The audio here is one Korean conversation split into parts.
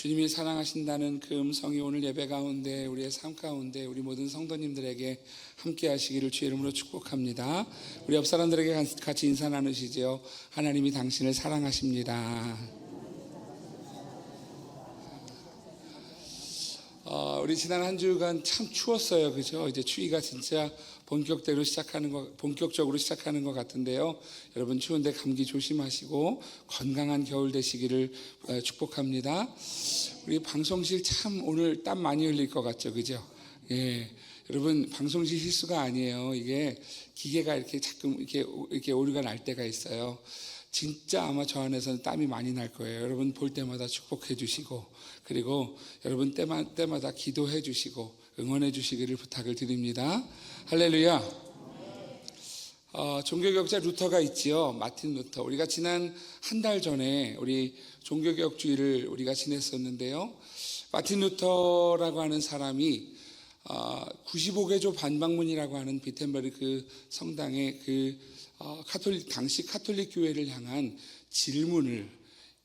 주님이 사랑하신다는 그 음성이 오늘 예배 가운데, 우리의 삶 가운데 우리 모든 성도님들에게 함께 하시기를 주의 이름으로 축복합니다. 우리 옆 사람들에게 같이 인사 나누시죠. 하나님이 당신을 사랑하십니다. 우리 지난 한 주간 참 추웠어요, 그죠? 이제 추위가 진짜 본격적으로 시작하는 것 같은데요. 여러분 추운데 감기 조심하시고 건강한 겨울 되시기를 축복합니다. 우리 방송실 참 오늘 땀 많이 흘릴 것 같죠, 그죠? 예, 여러분 방송실 실수가 아니에요. 이게 기계가 이렇게 자꾸 이렇게 오류가 날 때가 있어요. 진짜 아마 저 안에서는 땀이 많이 날 거예요. 여러분 볼 때마다 축복해 주시고, 그리고 여러분 때마다 기도해 주시고 응원해 주시기를 부탁을 드립니다. 할렐루야. 종교개혁자 루터가 있지요. 마틴 루터. 우리가 지난 한 달 전에 우리 종교개혁 주일을 우리가 지냈었는데요. 마틴 루터라고 하는 사람이 95개조 반박문이라고 하는 비텐베르크 성당의 당시 카톨릭 교회를 향한 질문을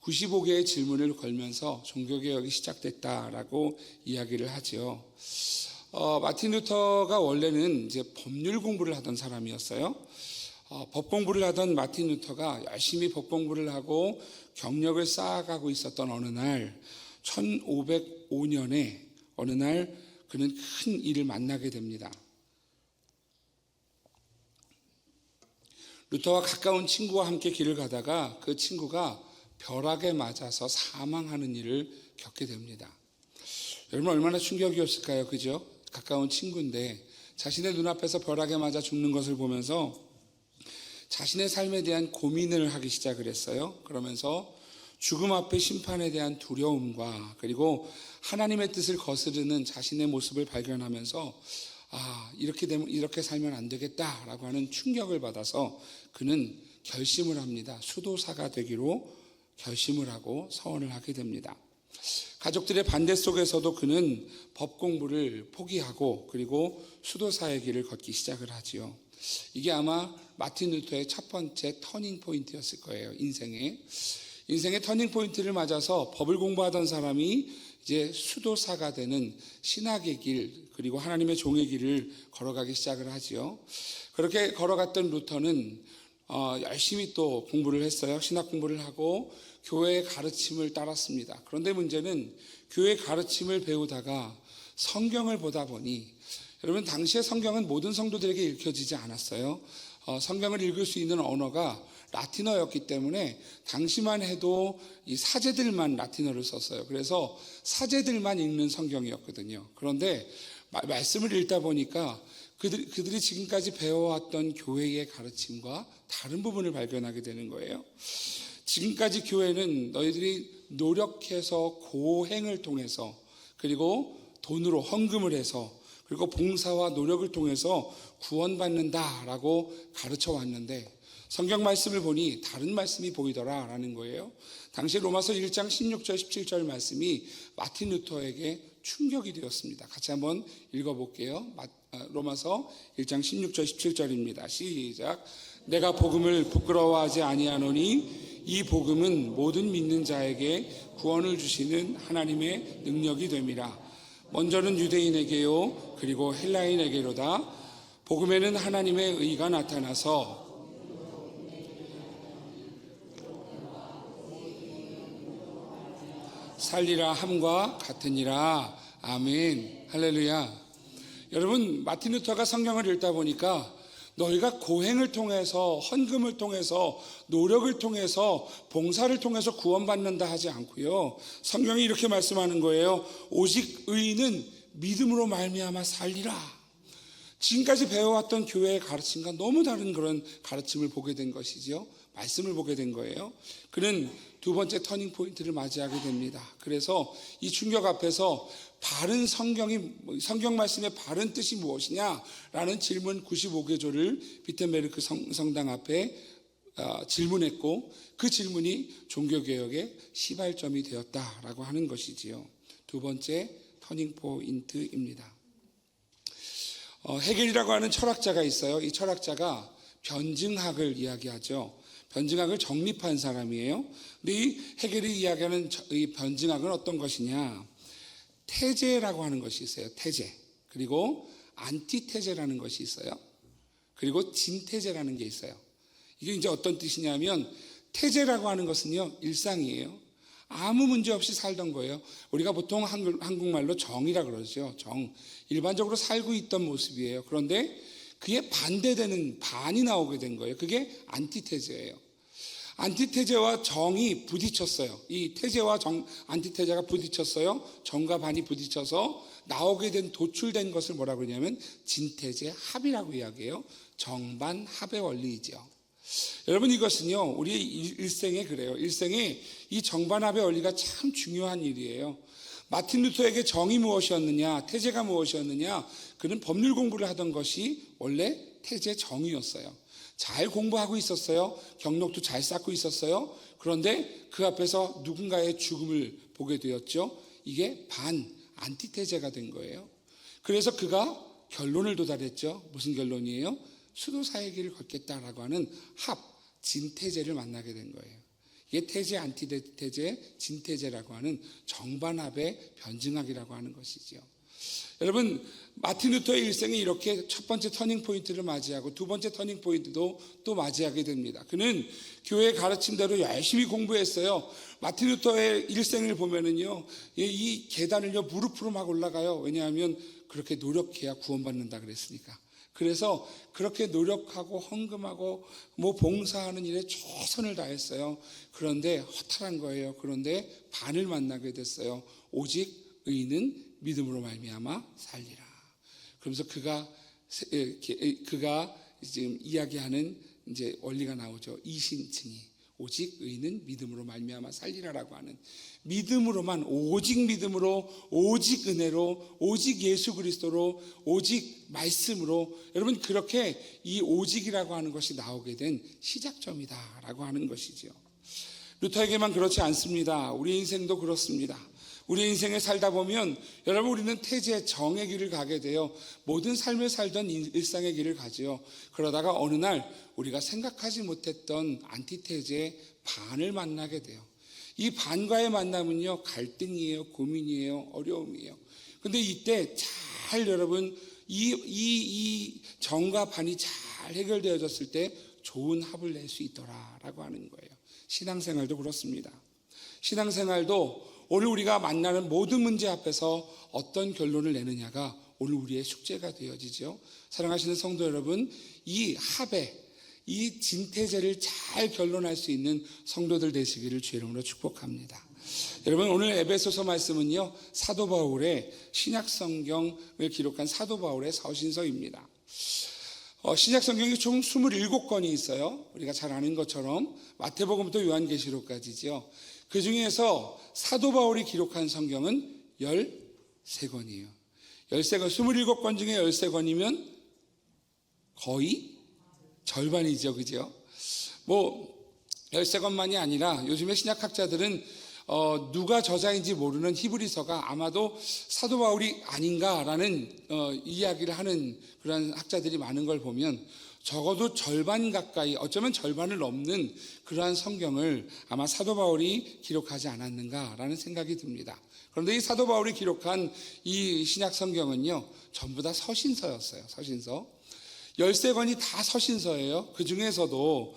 95개의 질문을 걸면서 종교개혁이 시작됐다라고 이야기를 하죠. 마틴 루터가 원래는 이제 법률 공부를 하던 사람이었어요. 법 공부를 하던 마틴 루터가 열심히 법 공부를 하고 경력을 쌓아가고 있었던 어느 날 1505년에 어느 날 그는 큰 일을 만나게 됩니다. 루터와 가까운 친구와 함께 길을 가다가 그 친구가 벼락에 맞아서 사망하는 일을 겪게 됩니다. 여러분 얼마나 충격이었을까요? 그죠? 가까운 친구인데 자신의 눈앞에서 벼락에 맞아 죽는 것을 보면서 자신의 삶에 대한 고민을 하기 시작을 했어요. 그러면서 죽음 앞의 심판에 대한 두려움과 그리고 하나님의 뜻을 거스르는 자신의 모습을 발견하면서 이렇게 살면 안 되겠다라고 하는 충격을 받아서 그는 결심을 합니다. 수도사가 되기로 결심을 하고 서원을 하게 됩니다. 가족들의 반대 속에서도 그는 법 공부를 포기하고 그리고 수도사의 길을 걷기 시작을 하지요. 이게 아마 마틴 루터의 첫 번째 터닝 포인트였을 거예요. 인생의 터닝 포인트를 맞아서 법을 공부하던 사람이 이제 수도사가 되는 신학의 길 그리고 하나님의 종의 길을 걸어가기 시작을 하지요. 그렇게 걸어갔던 루터는 열심히 또 공부를 했어요. 신학 공부를 하고 교회의 가르침을 따랐습니다. 그런데 문제는 교회의 가르침을 배우다가 성경을 보다 보니, 여러분 당시의 성경은 모든 성도들에게 읽혀지지 않았어요. 성경을 읽을 수 있는 언어가 라틴어였기 때문에 당시만 해도 이 사제들만 라틴어를 썼어요. 그래서 사제들만 읽는 성경이었거든요. 그런데 말씀을 읽다 보니까 그들이 지금까지 배워왔던 교회의 가르침과 다른 부분을 발견하게 되는 거예요. 지금까지 교회는 너희들이 노력해서 고행을 통해서 그리고 돈으로 헌금을 해서 그리고 봉사와 노력을 통해서 구원받는다라고 가르쳐 왔는데 성경 말씀을 보니 다른 말씀이 보이더라라는 거예요. 당시 로마서 1장 16절 17절 말씀이 마틴 루터에게 충격이 되었습니다. 같이 한번 읽어볼게요. 로마서 1장 16절 17절입니다. 시작. 내가 복음을 부끄러워하지 아니하노니 이 복음은 모든 믿는 자에게 구원을 주시는 하나님의 능력이 됨이라. 먼저는 유대인에게요 그리고 헬라인에게로다. 복음에는 하나님의 의가 나타나서 살리라 함과 같으니라. 아멘. 할렐루야. 여러분 마틴 루터가 성경을 읽다 보니까 너희가 고행을 통해서 헌금을 통해서 노력을 통해서 봉사를 통해서 구원받는다 하지 않고요, 성경이 이렇게 말씀하는 거예요. 오직 의인은 믿음으로 말미암아 살리라. 지금까지 배워왔던 교회의 가르침과 너무 다른 그런 가르침을 보게 된 것이죠. 말씀을 보게 된 거예요. 그는 두 번째 터닝 포인트를 맞이하게 됩니다. 그래서 이 충격 앞에서 바른 성경 말씀의 바른 뜻이 무엇이냐라는 질문 95개조를 비텐베르크 성당 앞에 질문했고 그 질문이 종교개혁의 시발점이 되었다라고 하는 것이지요. 두 번째 터닝 포인트입니다. 헤겔이라고 하는 철학자가 있어요. 이 철학자가 변증학을 이야기하죠. 변증학을 정립한 사람이에요. 근데 이 헤겔이 이야기하는 이 변증학은 어떤 것이냐? 태제라고 하는 것이 있어요. 태제. 그리고 안티태제라는 것이 있어요. 그리고 진태제라는 게 있어요. 이게 이제 어떤 뜻이냐면 태제라고 하는 것은요, 일상이에요. 아무 문제 없이 살던 거예요. 우리가 보통 한국말로 정이라 그러죠. 정. 일반적으로 살고 있던 모습이에요. 그런데 그에 반대되는 반이 나오게 된 거예요. 그게 안티태제예요. 안티태제와 정이 부딪혔어요. 이 태제와 안티태제가 부딪혔어요. 정과 반이 부딪혀서 나오게 된 도출된 것을 뭐라고 그러냐면 진태제 합이라고 이야기해요. 정반 합의 원리이죠. 여러분, 이것은요, 우리의 일생에 그래요. 일생에 이 정반합의 원리가 참 중요한 일이에요. 마틴 루터에게 정이 무엇이었느냐, 태제가 무엇이었느냐, 그는 법률 공부를 하던 것이 원래 태제 정이었어요. 잘 공부하고 있었어요. 경력도 잘 쌓고 있었어요. 그런데 그 앞에서 누군가의 죽음을 보게 되었죠. 이게 안티태제가 된 거예요. 그래서 그가 결론을 도달했죠. 무슨 결론이에요? 수도사의 길을 걷겠다라고 하는 진태제를 만나게 된 거예요. 이게 태제, 안티태제, 진태제라고 하는 정반합의 변증학이라고 하는 것이죠. 여러분, 마틴 루터의 일생에 이렇게 첫 번째 터닝 포인트를 맞이하고 두 번째 터닝 포인트도 또 맞이하게 됩니다. 그는 교회의 가르침대로 열심히 공부했어요. 마틴 루터의 일생을 보면은요, 이 계단을요 무릎으로 막 올라가요. 왜냐하면 그렇게 노력해야 구원받는다 그랬으니까. 그래서 그렇게 노력하고 헌금하고 봉사하는 일에 최선을 다했어요. 그런데 허탈한 거예요. 그런데 반을 만나게 됐어요. 오직 의인은 믿음으로 말미암아 살리라. 그러면서 그가 지금 이야기하는 이제 원리가 나오죠. 이신칭의. 오직 의인은 믿음으로 말미암아 살리라라고 하는, 믿음으로만, 오직 믿음으로, 오직 은혜로, 오직 예수 그리스도로, 오직 말씀으로, 여러분, 그렇게 이 오직이라고 하는 것이 나오게 된 시작점이다라고 하는 것이죠. 루터에게만 그렇지 않습니다. 우리 인생도 그렇습니다. 우리 인생에 살다 보면 여러분, 우리는 태제 정의 길을 가게 돼요. 모든 삶을 살던 일상의 길을 가죠. 그러다가 어느 날 우리가 생각하지 못했던 안티태제 반을 만나게 돼요. 이 반과의 만남은요, 갈등이에요, 고민이에요, 어려움이에요. 근데 이때 잘 여러분, 이 정과 반이 잘 해결되어졌을 때 좋은 합을 낼 수 있더라라고 하는 거예요. 신앙생활도 그렇습니다. 신앙생활도 오늘 우리가 만나는 모든 문제 앞에서 어떤 결론을 내느냐가 오늘 우리의 숙제가 되어지죠. 사랑하시는 성도 여러분, 이 합의, 이 진태제를 잘 결론할 수 있는 성도들 되시기를 주의 이름으로 축복합니다. 여러분, 오늘 에베소서 말씀은요, 사도 바울의 신약 성경을 기록한 사도 바울의 서신서입니다. 신약 성경이 총 27권이 있어요. 우리가 잘 아는 것처럼 마태복음부터 요한계시록까지죠. 그 중에서 사도 바울이 기록한 성경은 13권이에요. 13권, 27권 중에 13권이면 거의 절반이죠. 그죠? 13권만이 아니라 요즘에 신약학자들은 누가 저자인지 모르는 히브리서가 아마도 사도 바울이 아닌가라는 이야기를 하는 그런 학자들이 많은 걸 보면 적어도 절반 가까이, 어쩌면 절반을 넘는 그러한 성경을 아마 사도 바울이 기록하지 않았는가라는 생각이 듭니다. 그런데 이 사도 바울이 기록한 이 신약 성경은요, 전부 다 서신서였어요. 서신서. 13권이 다 서신서예요. 그 중에서도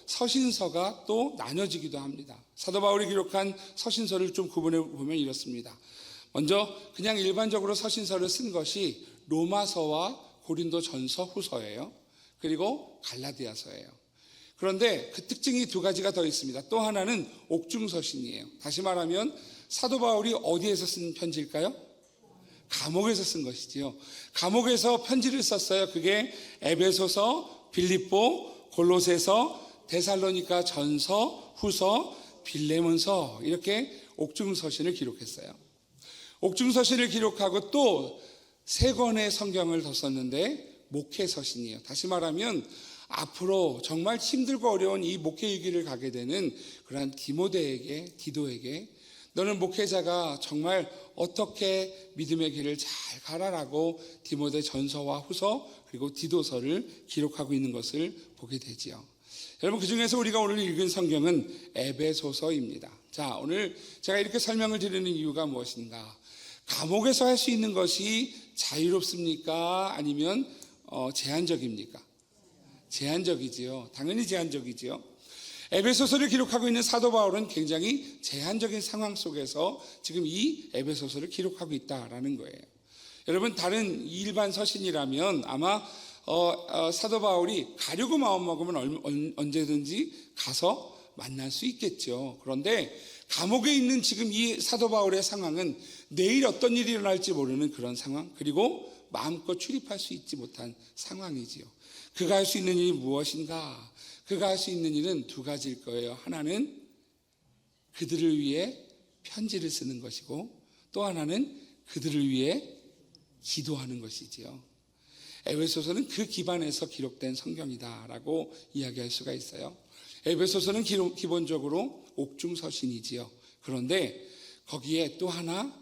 서신서가 또 나눠지기도 합니다. 사도 바울이 기록한 서신서를 좀 구분해 보면 이렇습니다. 먼저 그냥 일반적으로 서신서를 쓴 것이 로마서와 고린도 전서 후서예요. 그리고 갈라디아서예요. 그런데 그 특징이 두 가지가 더 있습니다. 또 하나는 옥중서신이에요. 다시 말하면 사도 바울이 어디에서 쓴 편지일까요? 감옥에서 쓴 것이지요. 감옥에서 편지를 썼어요. 그게 에베소서, 빌립보, 골로새서, 데살로니가 전서, 후서, 빌레몬서, 이렇게 옥중서신을 기록했어요. 옥중서신을 기록하고 또 3권의 성경을 더 썼는데 목회서신이에요. 다시 말하면 앞으로 정말 힘들고 어려운 이 목회 위기를 가게 되는 그러한 디도에게 너는 목회자가 정말 어떻게 믿음의 길을 잘 가라라고 디모데 전서와 후서 그리고 디도서를 기록하고 있는 것을 보게 되지요. 여러분, 그중에서 우리가 오늘 읽은 성경은 에베소서입니다. 자, 오늘 제가 이렇게 설명을 드리는 이유가 무엇인가? 감옥에서 할 수 있는 것이 자유롭습니까? 아니면 제한적입니까? 제한적이지요. 당연히 제한적이지요. 에베소서를 기록하고 있는 사도 바울은 굉장히 제한적인 상황 속에서 지금 이 에베소서를 기록하고 있다라는 거예요. 여러분, 다른 일반 서신이라면 아마 사도 바울이 가려고 마음먹으면 언제든지 가서 만날 수 있겠죠. 그런데 감옥에 있는 지금 이 사도 바울의 상황은 내일 어떤 일이 일어날지 모르는 그런 상황, 그리고 마음껏 출입할 수 있지 못한 상황이지요. 그가 할 수 있는 일이 무엇인가? 그가 할 수 있는 일은 두 가지일 거예요. 하나는 그들을 위해 편지를 쓰는 것이고, 또 하나는 그들을 위해 기도하는 것이지요. 에베소서는 그 기반에서 기록된 성경이다라고 이야기할 수가 있어요. 에베소서는 기본적으로 옥중서신이지요. 그런데 거기에 또 하나,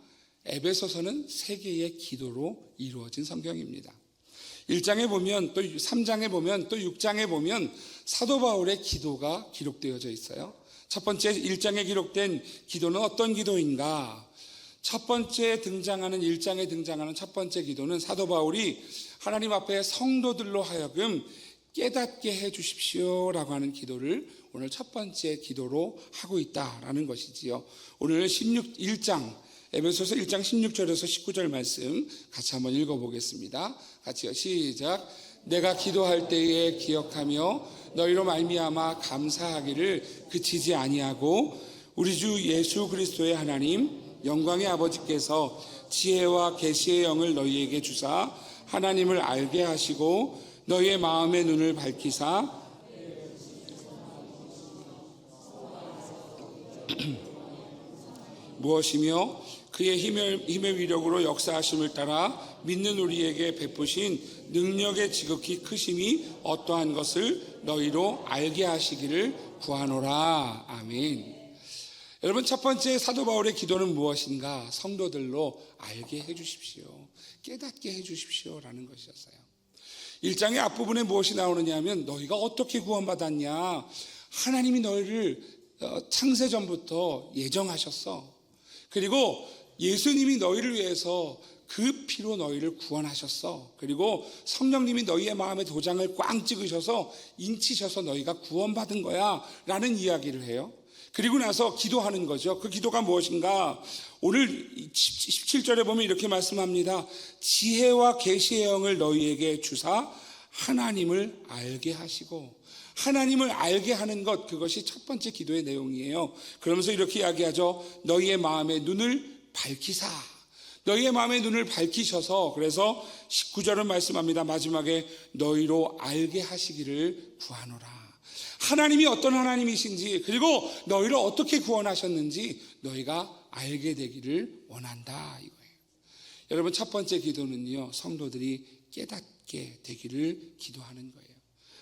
에베소서는 세 개의 기도로 이루어진 성경입니다. 1장에 보면, 또 3장에 보면, 또 6장에 보면 사도 바울의 기도가 기록되어져 있어요. 첫 번째 1장에 기록된 기도는 어떤 기도인가? 첫 번째 등장하는 1장에 등장하는 첫 번째 기도는 사도 바울이 하나님 앞에 성도들로 하여금 깨닫게 해 주십시오라고 하는 기도를 오늘 첫 번째 기도로 하고 있다라는 것이지요. 오늘 1장 에베소서 1장 16절에서 19절 말씀 같이 한번 읽어보겠습니다. 같이요. 시작. 내가 기도할 때에 기억하며 너희로 말미암아 감사하기를 그치지 아니하고 우리 주 예수 그리스도의 하나님 영광의 아버지께서 지혜와 계시의 영을 너희에게 주사 하나님을 알게 하시고 너희의 마음의 눈을 밝히사 무엇이며 그의 힘의 위력으로 역사하심을 따라 믿는 우리에게 베푸신 능력의 지극히 크심이 어떠한 것을 너희로 알게 하시기를 구하노라. 아멘. 여러분, 첫 번째 사도 바울의 기도는 무엇인가? 성도들로 알게 해주십시오, 깨닫게 해주십시오라는 것이었어요. 1장의 앞부분에 무엇이 나오느냐 하면 너희가 어떻게 구원받았냐? 하나님이 너희를 창세전부터 예정하셨어. 그리고 예수님이 너희를 위해서 그 피로 너희를 구원하셨어. 그리고 성령님이 너희의 마음에 도장을 꽝 찍으셔서 인치셔서 너희가 구원받은 거야 라는 이야기를 해요. 그리고 나서 기도하는 거죠. 그 기도가 무엇인가? 오늘 17절에 보면 이렇게 말씀합니다. 지혜와 계시의 영을 너희에게 주사 하나님을 알게 하시고, 하나님을 알게 하는 것, 그것이 첫 번째 기도의 내용이에요. 그러면서 이렇게 이야기하죠. 너희의 마음의 눈을 밝히사. 너희의 마음의 눈을 밝히셔서, 그래서 19절은 말씀합니다. 마지막에 너희로 알게 하시기를 구하노라. 하나님이 어떤 하나님이신지, 그리고 너희를 어떻게 구원하셨는지 너희가 알게 되기를 원한다, 이거예요. 여러분, 첫 번째 기도는요, 성도들이 깨닫게 되기를 기도하는 거예요.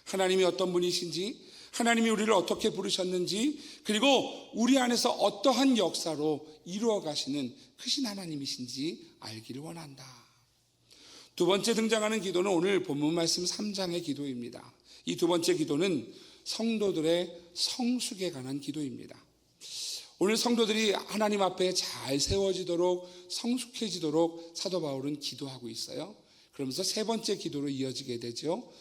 하나님이 어떤 분이신지, 하나님이 우리를 어떻게 부르셨는지, 그리고 우리 안에서 어떠한 역사로 이루어 가시는 크신 하나님이신지 알기를 원한다. 두 번째 등장하는 기도는 오늘 본문 말씀 3장의 기도입니다. 이 두 번째 기도는 성도들의 성숙에 관한 기도입니다. 오늘 성도들이 하나님 앞에 잘 세워지도록, 성숙해지도록 사도 바울은 기도하고 있어요. 그러면서 세 번째 기도로 이어지게 되죠.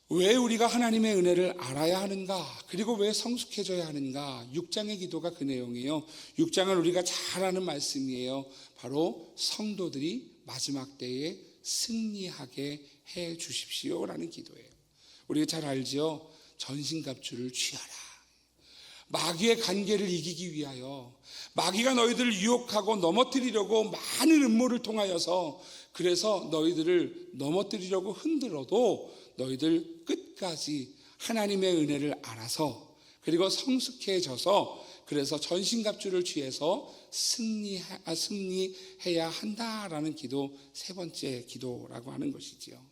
왜 우리가 하나님의 은혜를 알아야 하는가? 그리고 왜 성숙해져야 하는가? 6장의 기도가 그 내용이에요. 6장은 우리가 잘 아는 말씀이에요. 바로 성도들이 마지막 때에 승리하게 해 주십시오라는 기도예요. 우리가 잘 알죠? 전신갑주를 취하라. 마귀의 관계를 이기기 위하여, 마귀가 너희들을 유혹하고 넘어뜨리려고 많은 음모를 통하여서, 그래서 너희들을 넘어뜨리려고 흔들어도 너희들 끝까지 하나님의 은혜를 알아서, 그리고 성숙해져서, 그래서 전신갑주를 취해서 승리해야 한다라는 기도, 세 번째 기도라고 하는 것이지요.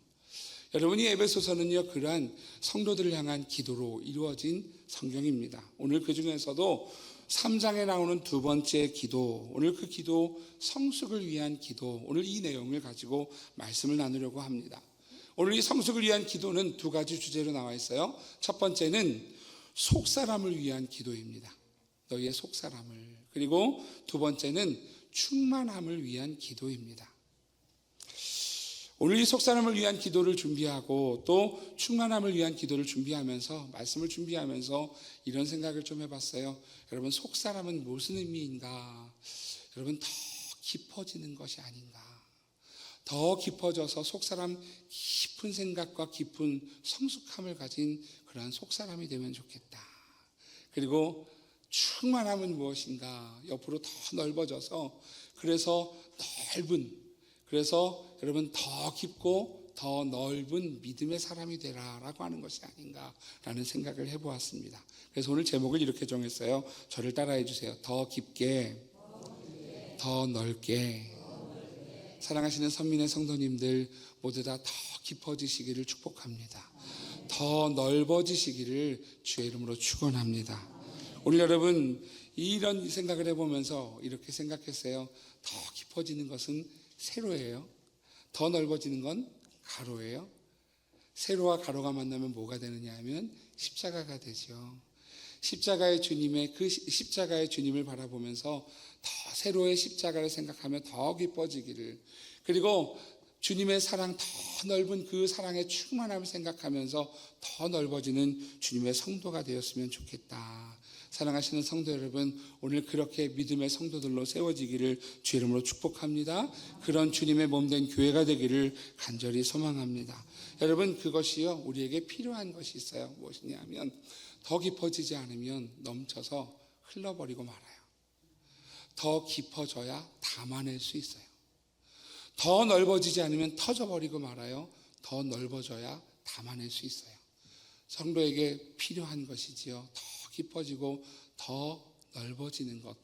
여러분이 에베소서는요, 그러한 성도들을 향한 기도로 이루어진 성경입니다. 오늘 그 중에서도 3장에 나오는 두 번째 기도, 오늘 그 기도, 성숙을 위한 기도, 오늘 이 내용을 가지고 말씀을 나누려고 합니다. 오늘 이 성숙을 위한 기도는 두 가지 주제로 나와 있어요. 첫 번째는 속사람을 위한 기도입니다. 너희의 속사람을. 그리고 두 번째는 충만함을 위한 기도입니다. 오늘 이 속사람을 위한 기도를 준비하고 또 충만함을 위한 기도를 준비하면서, 말씀을 준비하면서 이런 생각을 좀 해봤어요. 여러분, 속사람은 무슨 의미인가? 여러분, 더 깊어지는 것이 아닌가? 더 깊어져서 속사람 깊은 생각과 깊은 성숙함을 가진 그러한 속사람이 되면 좋겠다. 그리고 충만함은 무엇인가? 옆으로 더 넓어져서, 그래서 여러분 더 깊고 더 넓은 믿음의 사람이 되라라고 하는 것이 아닌가라는 생각을 해보았습니다. 그래서 오늘 제목을 이렇게 정했어요. 저를 따라해 주세요. 더 깊게, 더 넓게. 사랑하시는 선민의 성도님들 모두 다 더 깊어지시기를 축복합니다. 더 넓어지시기를 주의 이름으로 축원합니다. 오늘 여러분 이런 생각을 해보면서 이렇게 생각했어요. 더 깊어지는 것은 세로예요. 더 넓어지는 건 가로예요. 세로와 가로가 만나면 뭐가 되느냐 하면 십자가가 되죠. 십자가의 주님을 바라보면서 더 세로의 십자가를 생각하며 더 깊어지기를, 그리고 주님의 사랑, 더 넓은 그 사랑의 충만함을 생각하면서 더 넓어지는 주님의 성도가 되었으면 좋겠다. 사랑하시는 성도 여러분, 오늘 그렇게 믿음의 성도들로 세워지기를 주의 이름으로 축복합니다. 그런 주님의 몸된 교회가 되기를 간절히 소망합니다. 여러분, 그것이요, 우리에게 필요한 것이 있어요. 무엇이냐 하면 더 깊어지지 않으면 넘쳐서 흘러버리고 말아요. 더 깊어져야 담아낼 수 있어요. 더 넓어지지 않으면 터져버리고 말아요. 더 넓어져야 담아낼 수 있어요. 성도에게 필요한 것이지요. 더 깊어지고 더 넓어지는 것.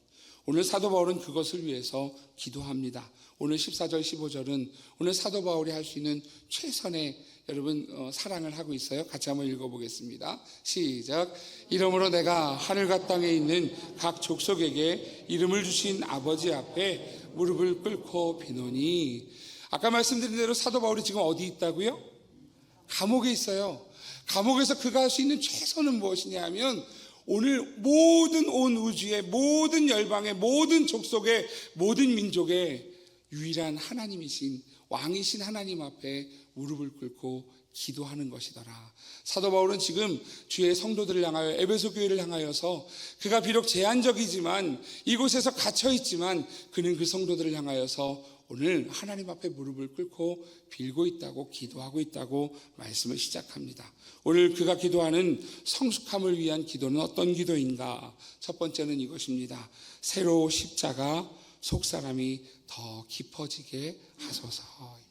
오늘 사도 바울은 그것을 위해서 기도합니다. 오늘 14절 15절은 오늘 사도 바울이 할 수 있는 최선의 여러분 사랑을 하고 있어요. 같이 한번 읽어보겠습니다. 시작. 이러므로 내가 하늘과 땅에 있는 각 족속에게 이름을 주신 아버지 앞에 무릎을 꿇고 비노니. 아까 말씀드린 대로 사도 바울이 지금 어디 있다고요? 감옥에 있어요. 감옥에서 그가 할 수 있는 최선은 무엇이냐 하면 오늘 모든 온 우주의 모든 열방의 모든 족속의 모든 민족의 유일한 하나님이신 왕이신 하나님 앞에 무릎을 꿇고 기도하는 것이더라. 사도 바울은 지금 주의 성도들을 향하여, 에베소 교회를 향하여서 그가 비록 제한적이지만 이곳에서 갇혀 있지만 그는 그 성도들을 향하여서 오늘 하나님 앞에 무릎을 꿇고 빌고 있다고, 기도하고 있다고 말씀을 시작합니다. 오늘 그가 기도하는 성숙함을 위한 기도는 어떤 기도인가? 첫 번째는 이것입니다. 새로 십자가 속사람이 더 깊어지게 하소서입니다.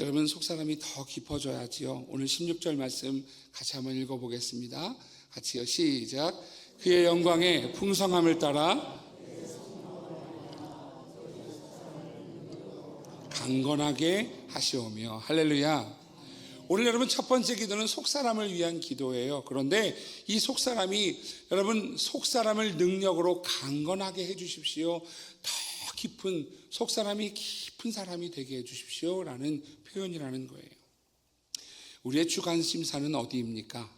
여러분, 속사람이 더 깊어져야지요. 오늘 16절 말씀 같이 한번 읽어보겠습니다. 같이요. 시작. 그의 영광의 풍성함을 따라 강건하게 하시오며. 할렐루야. 오늘 여러분 첫 번째 기도는 속사람을 위한 기도예요. 그런데 이 속사람이, 여러분 속사람을 능력으로 강건하게 해주십시오. 더 깊은, 속사람이 깊은 사람이 되게 해주십시오 라는 표현이라는 거예요. 우리의 주 관심사는 어디입니까?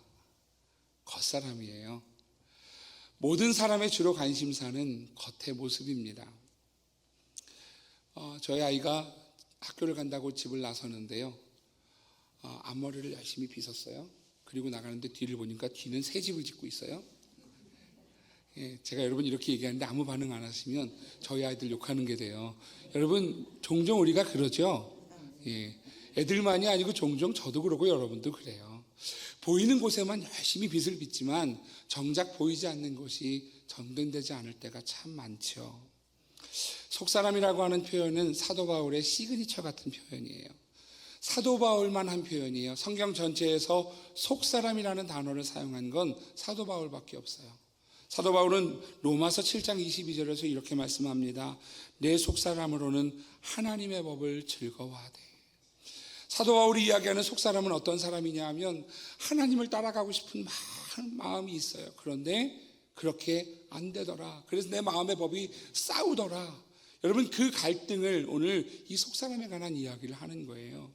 겉사람이에요. 모든 사람의 주로 관심사는 겉의 모습입니다. 저희 아이가 학교를 간다고 집을 나서는데요, 앞머리를 열심히 빗었어요. 그리고 나가는데 뒤를 보니까 뒤는 새 집을 짓고 있어요. 제가 여러분 이렇게 얘기하는데 아무 반응 안 하시면 저희 아이들 욕하는 게 돼요. 여러분 종종 우리가 그러죠. 애들만이 아니고 종종 저도 그러고 여러분도 그래요. 보이는 곳에만 열심히 빗을 빗지만 정작 보이지 않는 곳이 정돈되지 않을 때가 참 많죠. 속사람이라고 하는 표현은 사도 바울의 시그니처 같은 표현이에요. 사도 바울만 한 표현이에요. 성경 전체에서 속사람이라는 단어를 사용한 건 사도 바울밖에 없어요. 사도 바울은 로마서 7장 22절에서 이렇게 말씀합니다. 내 속사람으로는 하나님의 법을 즐거워하되. 사도 바울이 이야기하는 속사람은 어떤 사람이냐 하면 하나님을 따라가고 싶은 마음이 있어요. 그런데 그렇게 안 되더라. 그래서 내 마음의 법이 싸우더라. 여러분, 그 갈등을 오늘 이 속사람에 관한 이야기를 하는 거예요.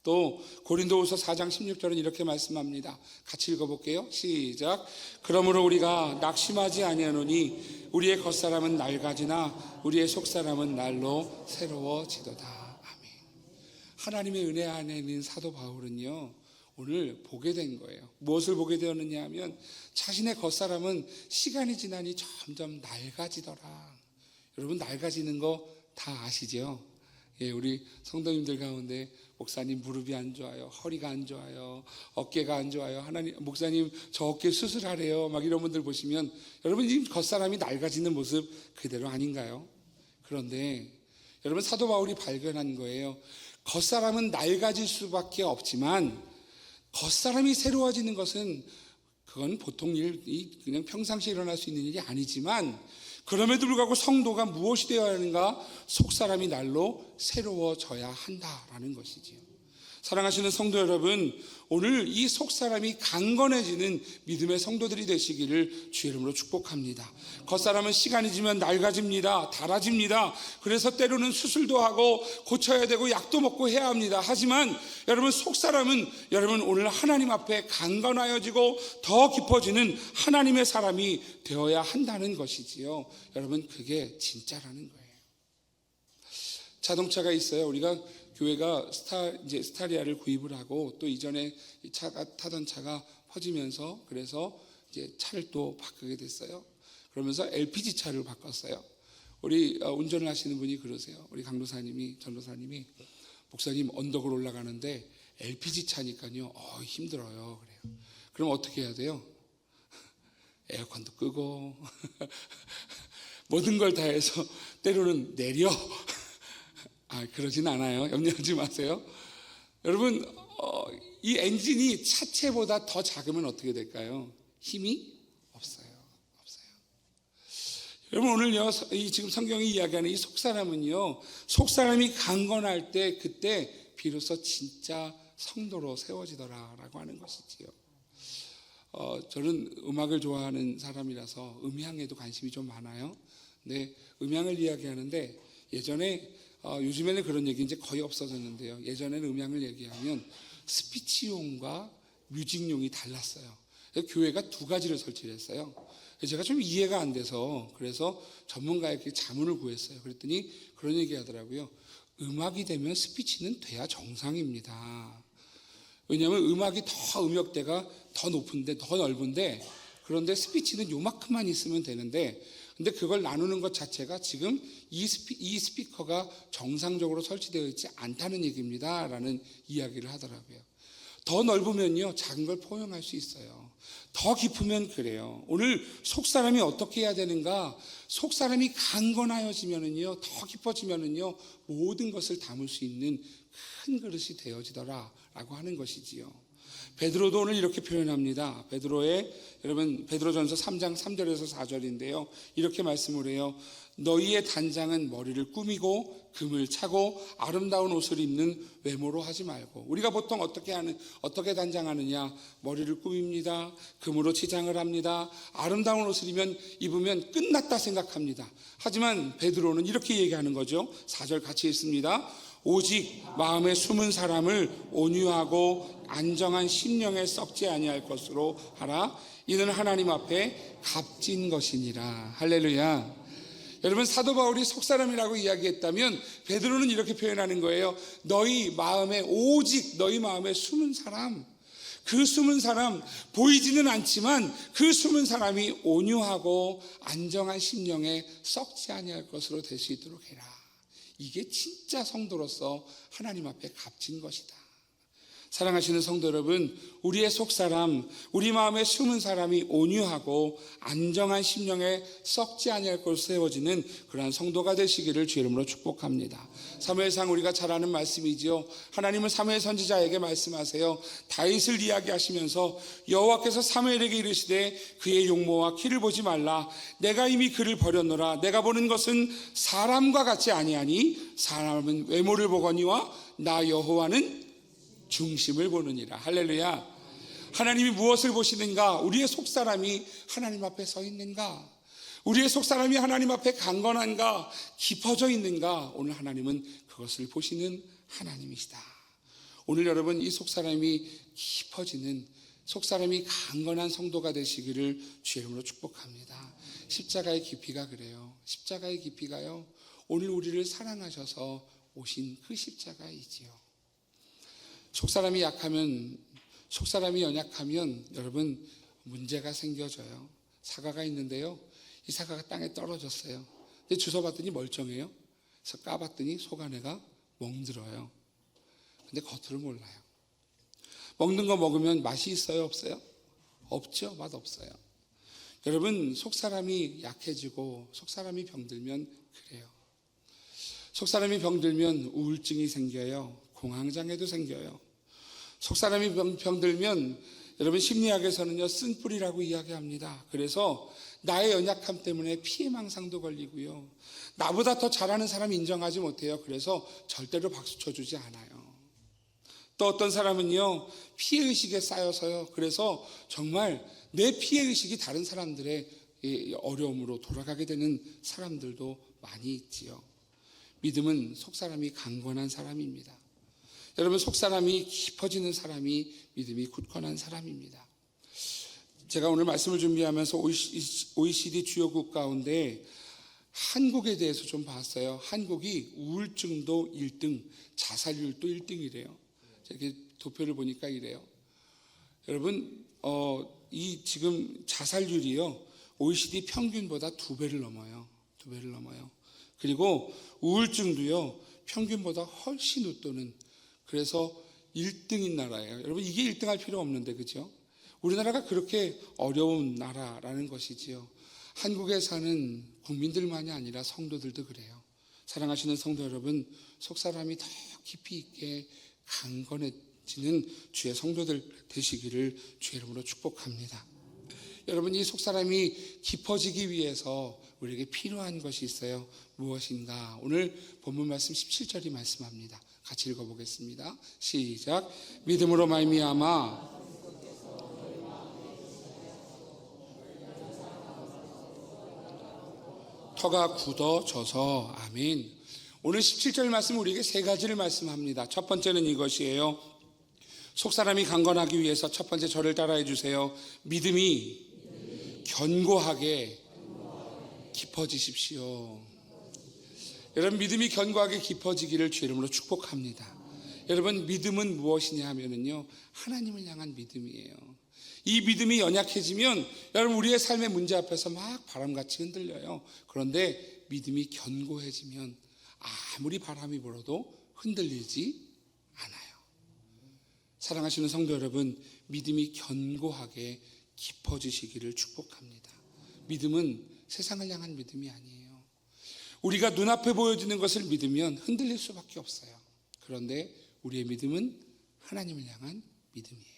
또 고린도후서 4장 16절은 이렇게 말씀합니다. 같이 읽어볼게요. 시작. 그러므로 우리가 낙심하지 아니하노니 우리의 겉사람은 낡아지나 우리의 속사람은 날로 새로워지도다. 아멘. 하나님의 은혜 안에 있는 사도 바울은요, 오늘 보게 된 거예요. 무엇을 보게 되었느냐 하면 자신의 겉사람은 시간이 지나니 점점 낡아지더라. 여러분, 낡아지는 거 다 아시죠? 예, 우리 성도님들 가운데 목사님 무릎이 안 좋아요, 허리가 안 좋아요, 어깨가 안 좋아요, 목사님 저 어깨 수술하래요, 막 이런 분들 보시면 여러분, 지금 겉사람이 낡아지는 모습 그대로 아닌가요? 그런데 여러분, 사도 바울이 발견한 거예요. 겉사람은 낡아질 수밖에 없지만 겉사람이 새로워지는 것은 그건 보통 일이 그냥 평상시에 일어날 수 있는 일이 아니지만, 그럼에도 불구하고 성도가 무엇이 되어야 하는가? 속사람이 날로 새로워져야 한다라는 것이지요. 사랑하시는 성도 여러분, 오늘 이 속사람이 강건해지는 믿음의 성도들이 되시기를 주의 이름으로 축복합니다. 겉사람은 시간이 지면 낡아집니다. 닳아집니다. 그래서 때로는 수술도 하고 고쳐야 되고 약도 먹고 해야 합니다. 하지만 여러분, 속사람은 여러분 오늘 하나님 앞에 강건하여지고 더 깊어지는 하나님의 사람이 되어야 한다는 것이지요. 여러분, 그게 진짜라는 거예요. 자동차가 있어요. 우리가 교회가 스타리아를 구입을 하고 또 이전에 타던 차가 퍼지면서 그래서 이제 차를 또 바꾸게 됐어요. 그러면서 LPG 차를 바꿨어요. 우리 운전을 하시는 분이 그러세요. 우리 전도사님이 목사님, 언덕을 올라가는데 LPG 차니까요 힘들어요. 그래요. 그럼 어떻게 해야 돼요? 에어컨도 끄고 모든 걸 다 해서 때로는 내려. 그러진 않아요. 염려하지 마세요. 여러분, 이 엔진이 차체보다 더 작으면 어떻게 될까요? 힘이 없어요. 여러분, 오늘요, 지금 성경이 이야기하는 이 속사람은요, 속사람이 강건할 때 그때 비로소 진짜 성도로 세워지더라라고 하는 것이지요. 저는 음악을 좋아하는 사람이라서 음향에도 관심이 좀 많아요. 근데 음향을 이야기하는데 예전에 요즘에는 그런 얘기 이제 거의 없어졌는데요. 예전에는 음향을 얘기하면 스피치용과 뮤직용이 달랐어요. 교회가 두 가지를 설치를 했어요. 제가 좀 이해가 안 돼서 그래서 전문가에게 자문을 구했어요. 그랬더니 그런 얘기 하더라고요. 음악이 되면 스피치는 돼야 정상입니다. 왜냐하면 음악이 더 음역대가 더 높은데 더 넓은데, 그런데 스피치는 요만큼만 있으면 되는데, 근데 그걸 나누는 것 자체가 지금 이 스피커가 정상적으로 설치되어 있지 않다는 얘기입니다 라는 이야기를 하더라고요. 더 넓으면요 작은 걸 포용할 수 있어요. 더 깊으면 그래요. 오늘 속사람이 어떻게 해야 되는가? 속사람이 강건하여지면은요, 더 깊어지면은요, 모든 것을 담을 수 있는 큰 그릇이 되어지더라 라고 하는 것이지요. 베드로도 오늘 이렇게 표현합니다. 베드로전서 3장 3절에서 4절인데요. 이렇게 말씀을 해요. 너희의 단장은 머리를 꾸미고 금을 차고 아름다운 옷을 입는 외모로 하지 말고. 우리가 보통 어떻게 단장하느냐? 머리를 꾸밉니다. 금으로 치장을 합니다. 아름다운 옷을 입으면 끝났다 생각합니다. 하지만 베드로는 이렇게 얘기하는 거죠. 4절 같이 읽습니다. 오직 마음에 숨은 사람을 온유하고 안정한 심령에 썩지 아니할 것으로 하라. 이는 하나님 앞에 값진 것이니라. 할렐루야. 여러분, 사도 바울이 속사람이라고 이야기했다면 베드로는 이렇게 표현하는 거예요. 오직 너희 마음에 숨은 사람, 그 숨은 사람, 보이지는 않지만 그 숨은 사람이 온유하고 안정한 심령에 썩지 아니할 것으로 될 수 있도록 해라. 이게 진짜 성도로서 하나님 앞에 값진 것이다. 사랑하시는 성도 여러분, 우리의 속사람, 우리 마음에 숨은 사람이 온유하고 안정한 심령에 썩지 아니할 것으로 세워지는 그러한 성도가 되시기를 주의 이름으로 축복합니다. 사무엘상 우리가 잘 아는 말씀이지요. 하나님은 사무엘 선지자에게 말씀하세요. 다윗을 이야기하시면서 여호와께서 사무엘에게 이르시되 그의 용모와 키를 보지 말라. 내가 이미 그를 버렸노라. 내가 보는 것은 사람과 같지 아니하니 사람은 외모를 보거니와 나 여호와는 중심을 보느니라. 할렐루야. 하나님이 무엇을 보시는가? 우리의 속사람이 하나님 앞에 서 있는가? 우리의 속사람이 하나님 앞에 강건한가, 깊어져 있는가, 오늘 하나님은 그것을 보시는 하나님이시다. 오늘 여러분 이 속사람이 깊어지는, 속사람이 강건한 성도가 되시기를 주의 이름으로 축복합니다. 십자가의 깊이가 그래요. 십자가의 깊이가요, 오늘 우리를 사랑하셔서 오신 그 십자가이지요. 속사람이 약하면, 속사람이 연약하면 여러분 문제가 생겨져요. 사과가 있는데요, 이 사과가 땅에 떨어졌어요. 근데 주워봤더니 멀쩡해요. 그래서 까봤더니 속 안에가 멍들어요. 근데 겉으로 몰라요. 먹는 거 먹으면 맛이 있어요, 없어요? 없죠. 맛 없어요. 여러분, 속사람이 약해지고 속사람이 병들면 그래요. 속사람이 병들면 우울증이 생겨요. 공황장애도 생겨요. 속사람이 병들면 여러분 심리학에서는요, 쓴뿌리라고 이야기합니다. 그래서 나의 연약함 때문에 피해망상도 걸리고요, 나보다 더 잘하는 사람 인정하지 못해요. 그래서 절대로 박수 쳐주지 않아요. 또 어떤 사람은요, 피해의식에 쌓여서요, 그래서 정말 내 피해의식이 다른 사람들의 어려움으로 돌아가게 되는 사람들도 많이 있지요. 믿음은 속사람이 강건한 사람입니다. 여러분, 속사람이 깊어지는 사람이 믿음이 굳건한 사람입니다. 제가 오늘 말씀을 준비하면서 OECD 주요국 가운데 한국에 대해서 좀 봤어요. 한국이 우울증도 1등, 자살률도 1등이래요. 이렇게 도표를 보니까 이래요. 여러분, 이 지금 자살률이요, OECD 평균보다 2배를 넘어요. 2배를 넘어요. 그리고 우울증도요, 평균보다 훨씬 웃도는, 그래서 1등인 나라예요. 여러분, 이게 1등할 필요 없는데, 그죠? 우리나라가 그렇게 어려운 나라라는 것이지요. 한국에 사는 국민들만이 아니라 성도들도 그래요. 사랑하시는 성도 여러분, 속사람이 더 깊이 있게 강건해지는 주의 성도들 되시기를 주의 이름으로 축복합니다. 여러분, 이 속사람이 깊어지기 위해서 우리에게 필요한 것이 있어요. 무엇인가? 오늘 본문 말씀 17절이 말씀합니다. 같이 읽어보겠습니다. 시작. 믿음으로 말미암아 터가 굳어져서. 아멘. 오늘 17절 말씀 우리에게 세 가지를 말씀합니다. 첫 번째는 이것이에요. 속사람이 강건하기 위해서 첫 번째, 저를 따라해 주세요. 믿음이 견고하게 깊어지십시오. 여러분, 믿음이 견고하게 깊어지기를 주의 이름으로 축복합니다. 여러분, 믿음은 무엇이냐 하면은요, 하나님을 향한 믿음이에요. 이 믿음이 연약해지면 여러분, 우리의 삶의 문제 앞에서 막 바람같이 흔들려요. 그런데 믿음이 견고해지면 아무리 바람이 불어도 흔들리지 않아요. 사랑하시는 성도 여러분, 믿음이 견고하게 깊어지시기를 축복합니다. 믿음은 세상을 향한 믿음이 아니에요. 우리가 눈앞에 보여지는 것을 믿으면 흔들릴 수밖에 없어요. 그런데 우리의 믿음은 하나님을 향한 믿음이에요.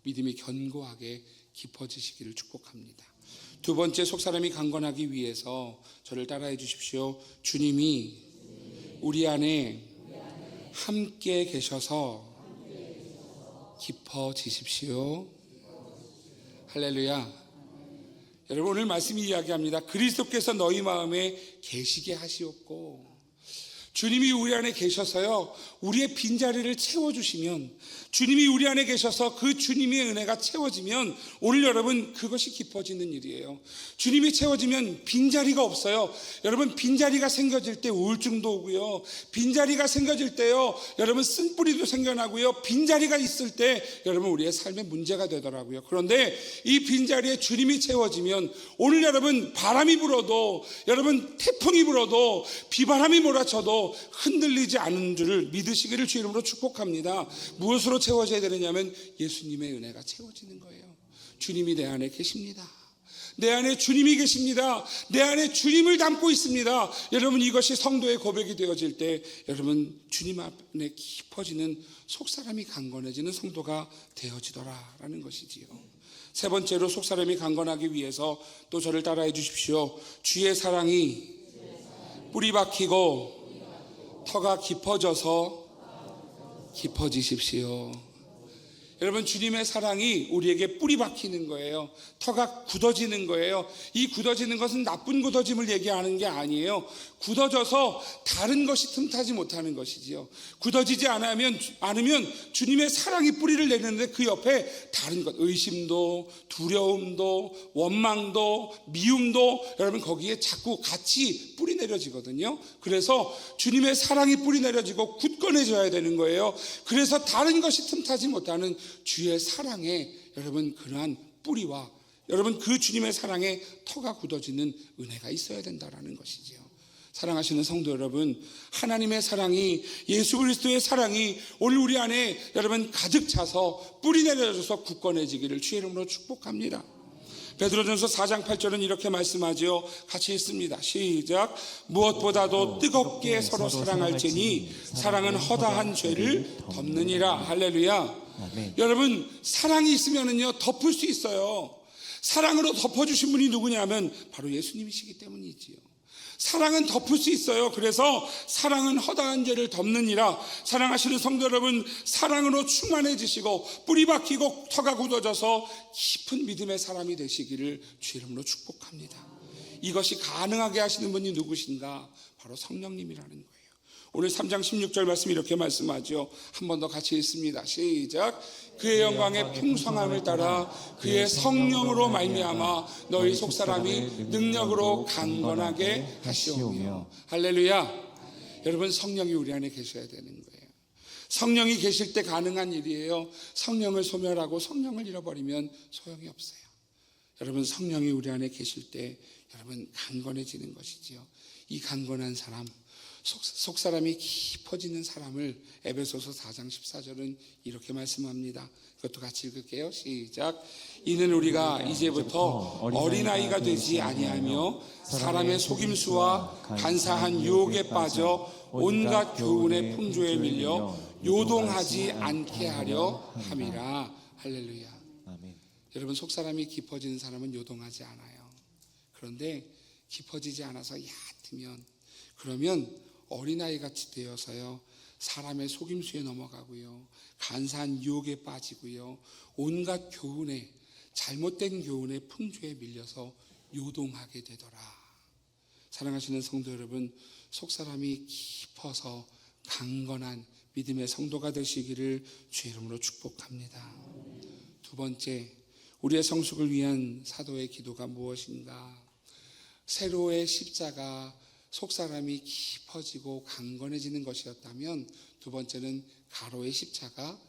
믿음이 견고하게 깊어지시기를 축복합니다. 두 번째, 속사람이 강건하기 위해서 저를 따라해 주십시오. 주님이 우리 안에 함께 계셔서 깊어지십시오. 할렐루야. 여러분, 오늘 말씀이 이야기합니다. 그리스도께서 너희 마음에 계시게 하시옵고, 주님이 우리 안에 계셔서요, 우리의 빈자리를 채워주시면, 주님이 우리 안에 계셔서 그 주님의 은혜가 채워지면 오늘 여러분, 그것이 깊어지는 일이에요. 주님이 채워지면 빈자리가 없어요. 여러분, 빈자리가 생겨질 때 우울증도 오고요, 빈자리가 생겨질 때요, 여러분, 쓴뿌리도 생겨나고요, 빈자리가 있을 때 여러분, 우리의 삶에 문제가 되더라고요. 그런데 이 빈자리에 주님이 채워지면 오늘 여러분, 바람이 불어도, 여러분, 태풍이 불어도, 비바람이 몰아쳐도 흔들리지 않은 줄을 믿으시기를 주의 이름으로 축복합니다. 무엇으로 채워져야 되느냐면 예수님의 은혜가 채워지는 거예요. 주님이 내 안에 계십니다. 내 안에 주님이 계십니다. 내 안에 주님을 담고 있습니다. 여러분, 이것이 성도의 고백이 되어질 때 여러분, 주님 안에 깊어지는 속사람이 강건해지는 성도가 되어지더라라는 것이지요. 세 번째로, 속사람이 강건하기 위해서 또 저를 따라해 주십시오. 주의 사랑이 뿌리 박히고 터가 깊어져서 깊어지십시오. 여러분, 주님의 사랑이 우리에게 뿌리 박히는 거예요. 터가 굳어지는 거예요. 이 굳어지는 것은 나쁜 굳어짐을 얘기하는 게 아니에요. 굳어져서 다른 것이 틈타지 못하는 것이지요. 굳어지지 않으면 주님의 사랑이 뿌리를 내리는데 그 옆에 다른 것, 의심도, 두려움도, 원망도, 미움도 여러분 거기에 자꾸 같이 뿌리 내려지거든요. 그래서 주님의 사랑이 뿌리 내려지고 굳건해져야 되는 거예요. 그래서 다른 것이 틈타지 못하는 주의 사랑에 여러분 그러한 뿌리와 여러분 그 주님의 사랑에 터가 굳어지는 은혜가 있어야 된다라는 것이지요. 사랑하시는 성도 여러분, 하나님의 사랑이, 예수 그리스도의 사랑이 오늘 우리 안에 여러분 가득 차서 뿌리 내려져서 굳건해지기를 주의 이름으로 축복합니다. 베드로전서 4장 8절은 이렇게 말씀하죠. 같이 읽습니다. 시작. 무엇보다도 뜨겁게 서로 사랑할지니 사랑은 허다한 죄를 덮느니라. 할렐루야. 아멘. 여러분, 사랑이 있으면은요 덮을 수 있어요. 사랑으로 덮어주신 분이 누구냐면 바로 예수님이시기 때문이지요. 사랑은 덮을 수 있어요. 그래서 사랑은 허다한 죄를 덮느니라. 사랑하시는 성도 여러분, 사랑으로 충만해지시고 뿌리 박히고 터가 굳어져서 깊은 믿음의 사람이 되시기를 주의 이름으로 축복합니다. 이것이 가능하게 하시는 분이 누구신가? 바로 성령님이라는 거예요. 오늘 3장 16절 말씀 이렇게 말씀하죠. 한 번 더 같이 읽습니다. 시작. 그의 영광의 풍성함을 따라 그의 성령으로 말미암아 너희 속사람이 능력으로 강건하게 하시오며. 할렐루야. 여러분, 성령이 우리 안에 계셔야 되는 거예요. 성령이 계실 때 가능한 일이에요. 성령을 소멸하고 성령을 잃어버리면 소용이 없어요. 여러분, 성령이 우리 안에 계실 때 여러분 강건해지는 것이지요. 이 강건한 사람, 속사람이 깊어지는 사람을 에베소서 4장 14절은 이렇게 말씀합니다. 그것도 같이 읽을게요. 시작. 이는 우리가 이제부터 어린아이가 되지 아니하며 사람의 속임수와 간사한 유혹에 빠져 온갖 교훈의 풍조에 밀려 요동하지 않게 하려 함이라. 할렐루야. 아멘. 여러분, 속사람이 깊어지는 사람은 요동하지 않아요. 그런데 깊어지지 않아서 얕으면, 그러면 어린아이 같이 되어서요 사람의 속임수에 넘어가고요 간사한 유혹에 빠지고요 온갖 교훈에, 잘못된 교훈의 풍조에 밀려서 요동하게 되더라. 사랑하시는 성도 여러분, 속사람이 깊어서 강건한 믿음의 성도가 되시기를 주의 이름으로 축복합니다. 두 번째, 우리의 성숙을 위한 사도의 기도가 무엇인가? 세로의 십자가, 속사람이 깊어지고 강건해지는 것이었다면 두 번째는 가로의 십자가,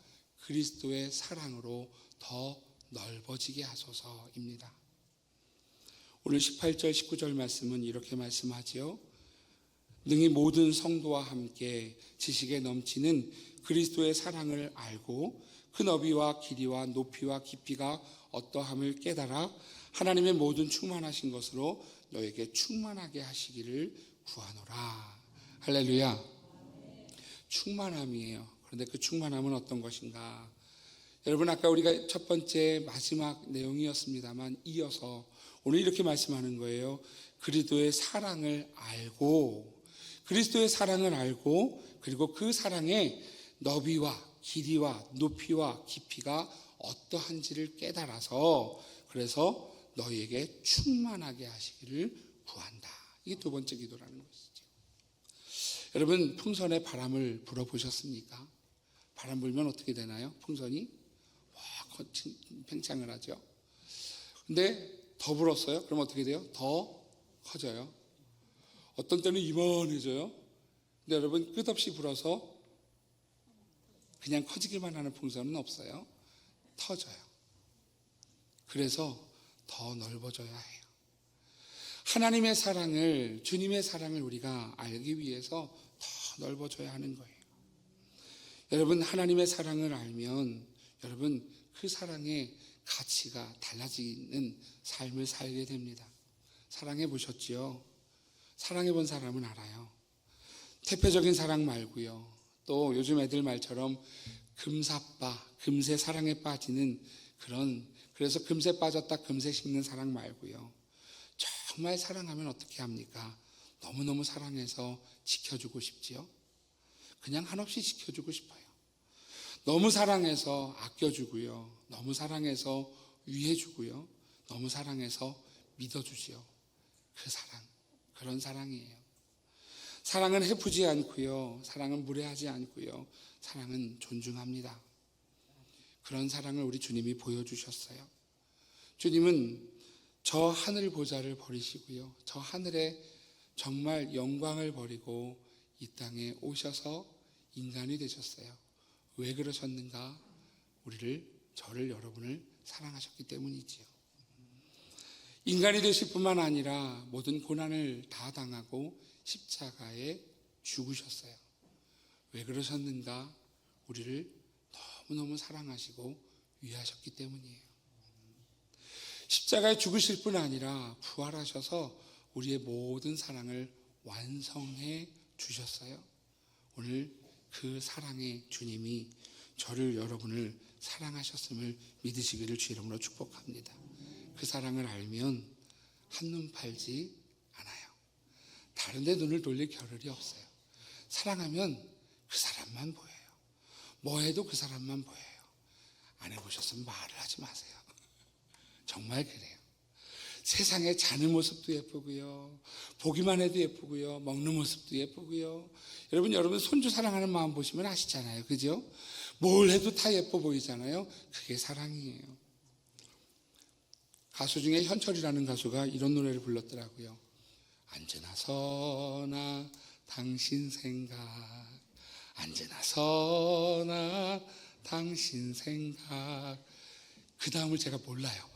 그리스도의 사랑으로 더 넓어지게 하소서입니다. 오늘 18절 19절 말씀은 이렇게 말씀하지요. 능히 모든 성도와 함께 지식에 넘치는 그리스도의 사랑을 알고 그 너비와 길이와 높이와 깊이가 어떠함을 깨달아 하나님의 모든 충만하신 것으로 너에게 충만하게 하시기를 구하노라. 할렐루야. 충만함이에요. 그런데 그 충만함은 어떤 것인가? 여러분, 아까 우리가 첫 번째 마지막 내용이었습니다만 이어서 오늘 이렇게 말씀하는 거예요. 그리스도의 사랑을 알고, 그리스도의 사랑을 알고, 그리고 그 사랑의 너비와 길이와 높이와 깊이가 어떠한지를 깨달아서 그래서 너희에게 충만하게 하시기를 구한다. 이게 두 번째 기도라는 것이죠. 여러분, 풍선에 바람을 불어보셨습니까? 바람 불면 어떻게 되나요? 풍선이 팽창을 하죠. 근데 더 불었어요? 그럼 어떻게 돼요? 더 커져요. 어떤 때는 이만해져요. 근데 여러분, 끝없이 불어서 그냥 커지기만 하는 풍선은 없어요. 터져요. 그래서 더 넓어져야 해요. 하나님의 사랑을, 주님의 사랑을 우리가 알기 위해서 더 넓어져야 하는 거예요. 여러분, 하나님의 사랑을 알면 여러분 그 사랑의 가치가 달라지는 삶을 살게 됩니다. 사랑해 보셨지요? 사랑해 본 사람은 알아요. 대표적인 사랑 말고요. 또 요즘 애들 말처럼 금사빠, 금세 사랑에 빠지는 그런, 그래서 금세 빠졌다 금세 식는 사랑 말고요. 정말 사랑하면 어떻게 합니까? 너무너무 사랑해서 지켜주고 싶지요. 그냥 한없이 지켜주고 싶어요. 너무 사랑해서 아껴주고요. 너무 사랑해서 위해주고요. 너무 사랑해서 믿어주지요. 그 사랑, 그런 사랑이에요. 사랑은 해프지 않고요. 사랑은 무례하지 않고요. 사랑은 존중합니다. 그런 사랑을 우리 주님이 보여주셨어요. 주님은 저 하늘 보좌를 버리시고요. 저 하늘에 정말 영광을 버리고 이 땅에 오셔서 인간이 되셨어요. 왜 그러셨는가? 저를 여러분을 사랑하셨기 때문이지요. 인간이 되실 뿐만 아니라 모든 고난을 다 당하고 십자가에 죽으셨어요. 왜 그러셨는가? 우리를 너무너무 사랑하시고 위하셨기 때문이에요. 십자가에 죽으실 뿐 아니라 부활하셔서 우리의 모든 사랑을 완성해 주셨어요. 오늘 그 사랑의 주님이 저를 여러분을 사랑하셨음을 믿으시기를 주 이름으로 축복합니다. 그 사랑을 알면 한눈 팔지 않아요. 다른 데 눈을 돌릴 겨를이 없어요. 사랑하면 그 사람만 보여요. 뭐 해도 그 사람만 보여요. 안 해보셨으면 말을 하지 마세요. 정말 그래요. 세상에 자는 모습도 예쁘고요. 보기만 해도 예쁘고요. 먹는 모습도 예쁘고요. 여러분 손주 사랑하는 마음 보시면 아시잖아요. 그죠? 뭘 해도 다 예뻐 보이잖아요. 그게 사랑이에요. 가수 중에 현철이라는 가수가 이런 노래를 불렀더라고요. 언제나 서나 당신 생각, 언제나 서나 당신 생각. 그 다음을 제가 몰라요.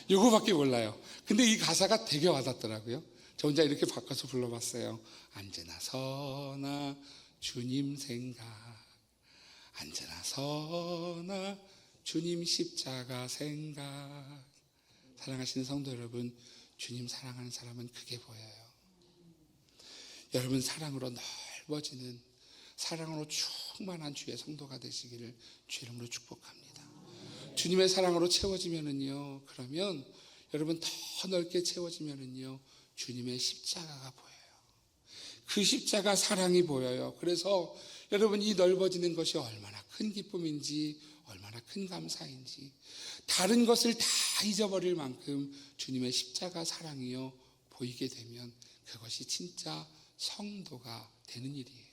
요거밖에 몰라요. 근데 이 가사가 되게 와닿더라고요. 저 혼자 이렇게 바꿔서 불러봤어요. 언제나 서나 주님 생각, 언제나 서나 주님 십자가 생각. 사랑하시는 성도 여러분, 주님 사랑하는 사람은 크게 보여요. 여러분 사랑으로 넓어지는, 사랑으로 충만한 주의 성도가 되시기를 주 이름으로 축복합니다. 주님의 사랑으로 채워지면은요, 그러면 여러분 더 넓게 채워지면은요, 주님의 십자가가 보여요. 그 십자가 사랑이 보여요. 그래서 여러분 이 넓어지는 것이 얼마나 큰 기쁨인지, 얼마나 큰 감사인지, 다른 것을 다 잊어버릴 만큼 주님의 십자가 사랑이요 보이게 되면 그것이 진짜 성도가 되는 일이에요.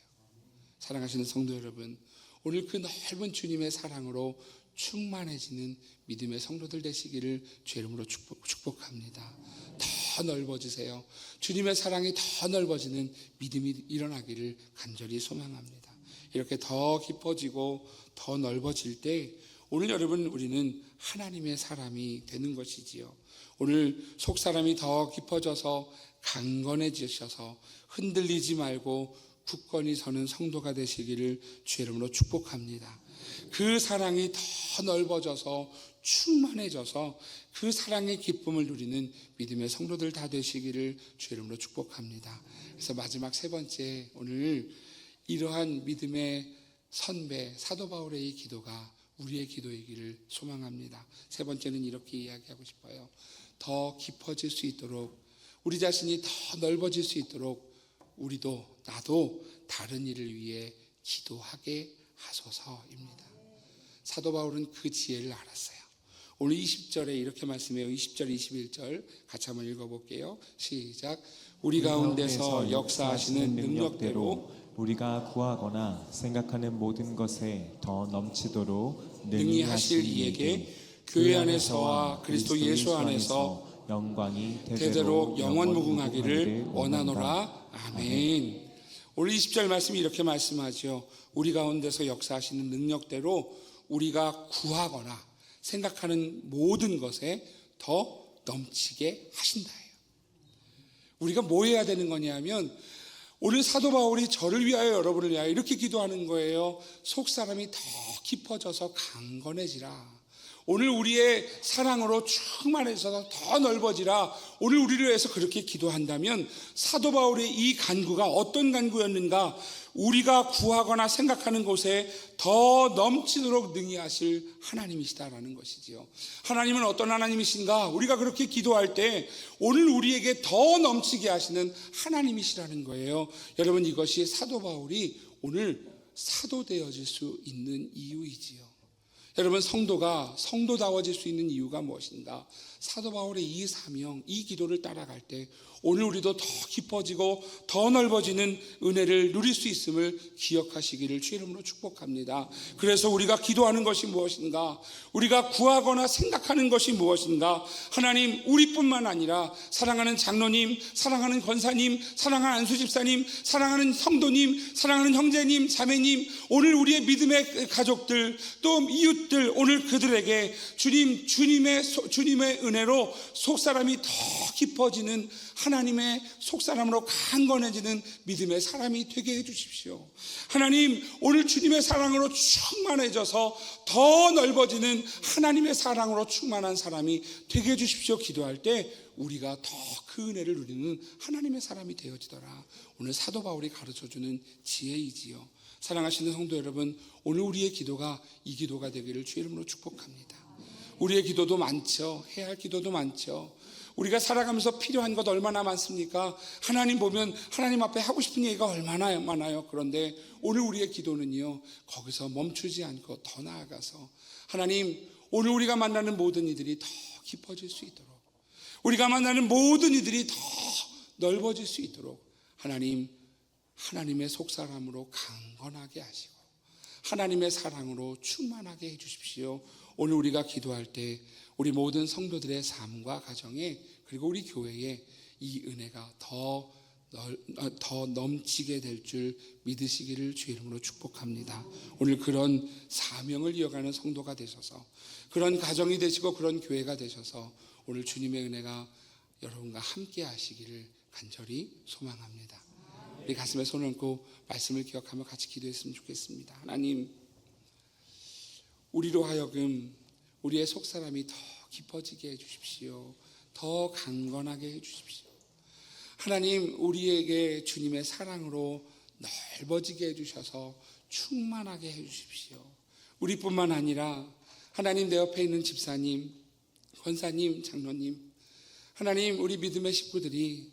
사랑하시는 성도 여러분, 오늘 그 넓은 주님의 사랑으로 충만해지는 믿음의 성도들 되시기를 주 이름으로 축복합니다. 더 넓어지세요. 주님의 사랑이 더 넓어지는 믿음이 일어나기를 간절히 소망합니다. 이렇게 더 깊어지고 더 넓어질 때 오늘 여러분 우리는 하나님의 사람이 되는 것이지요. 오늘 속사람이 더 깊어져서 강건해지셔서 흔들리지 말고 굳건히 서는 성도가 되시기를 주 이름으로 축복합니다. 그 사랑이 더 넓어져서 충만해져서 그 사랑의 기쁨을 누리는 믿음의 성도들 다 되시기를 주 이름으로 축복합니다. 그래서 마지막 세 번째, 오늘 이러한 믿음의 선배 사도 바울의 이 기도가 우리의 기도이기를 소망합니다. 세 번째는 이렇게 이야기하고 싶어요. 더 깊어질 수 있도록, 우리 자신이 더 넓어질 수 있도록 우리도, 나도 다른 일을 위해 기도하게 하소서입니다. 사도 바울은 그 지혜를 알았어요. 오늘 20절에 이렇게 말씀해요. 20절, 21절 같이 한번 읽어볼게요. 시작. 우리 가운데서 역사하시는 능력대로 우리가 구하거나 생각하는 모든 것에 더 넘치도록 능히 하실 이에게 교회 안에서와 그리스도 예수 안에서 영광이 대대로 영원무궁하기를 원하노라. 아멘. 오늘 20절 말씀이 이렇게 말씀하죠. 우리 가운데서 역사하시는 능력대로 우리가 구하거나 생각하는 모든 것에 더 넘치게 하신다예요. 우리가 뭐 해야 되는 거냐면 오늘 사도 바울이 저를 위하여 여러분을 위하여 이렇게 기도하는 거예요. 속사람이 더 깊어져서 강건해지라. 오늘 우리의 사랑으로 충만해져서 더 넓어지라. 오늘 우리를 위해서 그렇게 기도한다면 사도 바울의 이 간구가 어떤 간구였는가? 우리가 구하거나 생각하는 곳에 더 넘치도록 능히 하실 하나님이시다라는 것이지요. 하나님은 어떤 하나님이신가? 우리가 그렇게 기도할 때 오늘 우리에게 더 넘치게 하시는 하나님이시라는 거예요. 여러분, 이것이 사도 바울이 오늘 사도 되어질 수 있는 이유이지요. 여러분, 성도가 성도다워질 수 있는 이유가 무엇인가? 사도 바울의 이 사명, 이 기도를 따라갈 때 오늘 우리도 더 깊어지고 더 넓어지는 은혜를 누릴 수 있음을 기억하시기를 주 이름으로 축복합니다. 그래서 우리가 기도하는 것이 무엇인가? 우리가 구하거나 생각하는 것이 무엇인가? 하나님, 우리뿐만 아니라 사랑하는 장로님, 사랑하는 권사님, 사랑하는 안수집사님, 사랑하는 성도님, 사랑하는 형제님, 자매님, 오늘 우리의 믿음의 가족들, 또 이웃들, 오늘 그들에게 주님의 은혜로 속사람이 더 깊어지는, 하나님의 속사람으로 강건해지는 믿음의 사람이 되게 해주십시오. 하나님, 오늘 주님의 사랑으로 충만해져서 더 넓어지는 하나님의 사랑으로 충만한 사람이 되게 해주십시오. 기도할 때 우리가 더 그 은혜를 누리는 하나님의 사람이 되어지더라. 오늘 사도 바울이 가르쳐주는 지혜이지요. 사랑하시는 성도 여러분, 오늘 우리의 기도가 이 기도가 되기를 주 이름으로 축복합니다. 우리의 기도도 많죠. 해야 할 기도도 많죠. 우리가 살아가면서 필요한 것 얼마나 많습니까? 하나님 보면 하나님 앞에 하고 싶은 얘기가 얼마나 많아요. 그런데 오늘 우리의 기도는요, 거기서 멈추지 않고 더 나아가서 하나님, 오늘 우리가 만나는 모든 이들이 더 깊어질 수 있도록, 우리가 만나는 모든 이들이 더 넓어질 수 있도록 하나님의 속사람으로 강건하게 하시고 하나님의 사랑으로 충만하게 해주십시오. 오늘 우리가 기도할 때 우리 모든 성도들의 삶과 가정에, 그리고 우리 교회에 이 은혜가 더 넘치게 될 줄 믿으시기를 주 이름으로 축복합니다. 오늘 그런 사명을 이어가는 성도가 되셔서, 그런 가정이 되시고 그런 교회가 되셔서 오늘 주님의 은혜가 여러분과 함께 하시기를 간절히 소망합니다. 우리 가슴에 손을 얹고 말씀을 기억하며 같이 기도했으면 좋겠습니다. 하나님, 우리로 하여금 우리의 속사람이 더 깊어지게 해주십시오. 더 강건하게 해주십시오. 하나님, 우리에게 주님의 사랑으로 넓어지게 해주셔서 충만하게 해주십시오. 우리뿐만 아니라 하나님, 내 옆에 있는 집사님, 권사님, 장로님, 하나님, 우리 믿음의 식구들이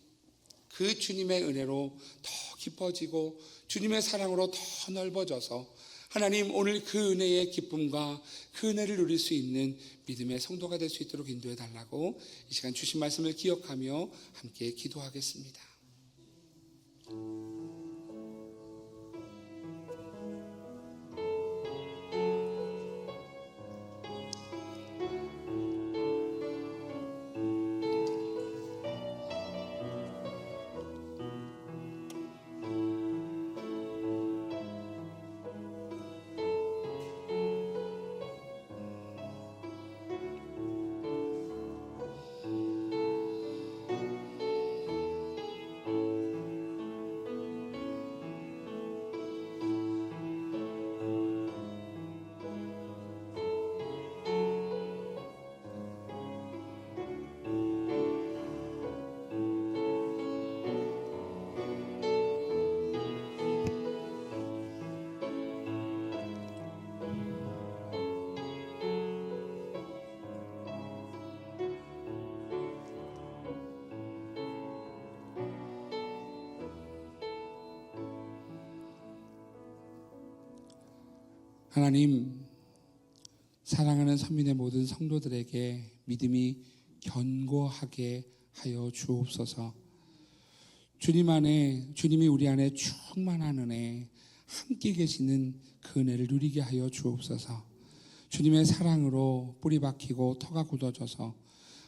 그 주님의 은혜로 더 깊어지고 주님의 사랑으로 더 넓어져서 하나님, 오늘 그 은혜의 기쁨과 그 은혜를 누릴 수 있는 믿음의 성도가 될 수 있도록 인도해 달라고 이 시간 주신 말씀을 기억하며 함께 기도하겠습니다. 하나님, 사랑하는 선민의 모든 성도들에게 믿음이 견고하게 하여 주옵소서. 주님 안에, 주님이 우리 안에 충만한 은혜, 함께 계시는 그 은혜를 누리게 하여 주옵소서. 주님의 사랑으로 뿌리 박히고 터가 굳어져서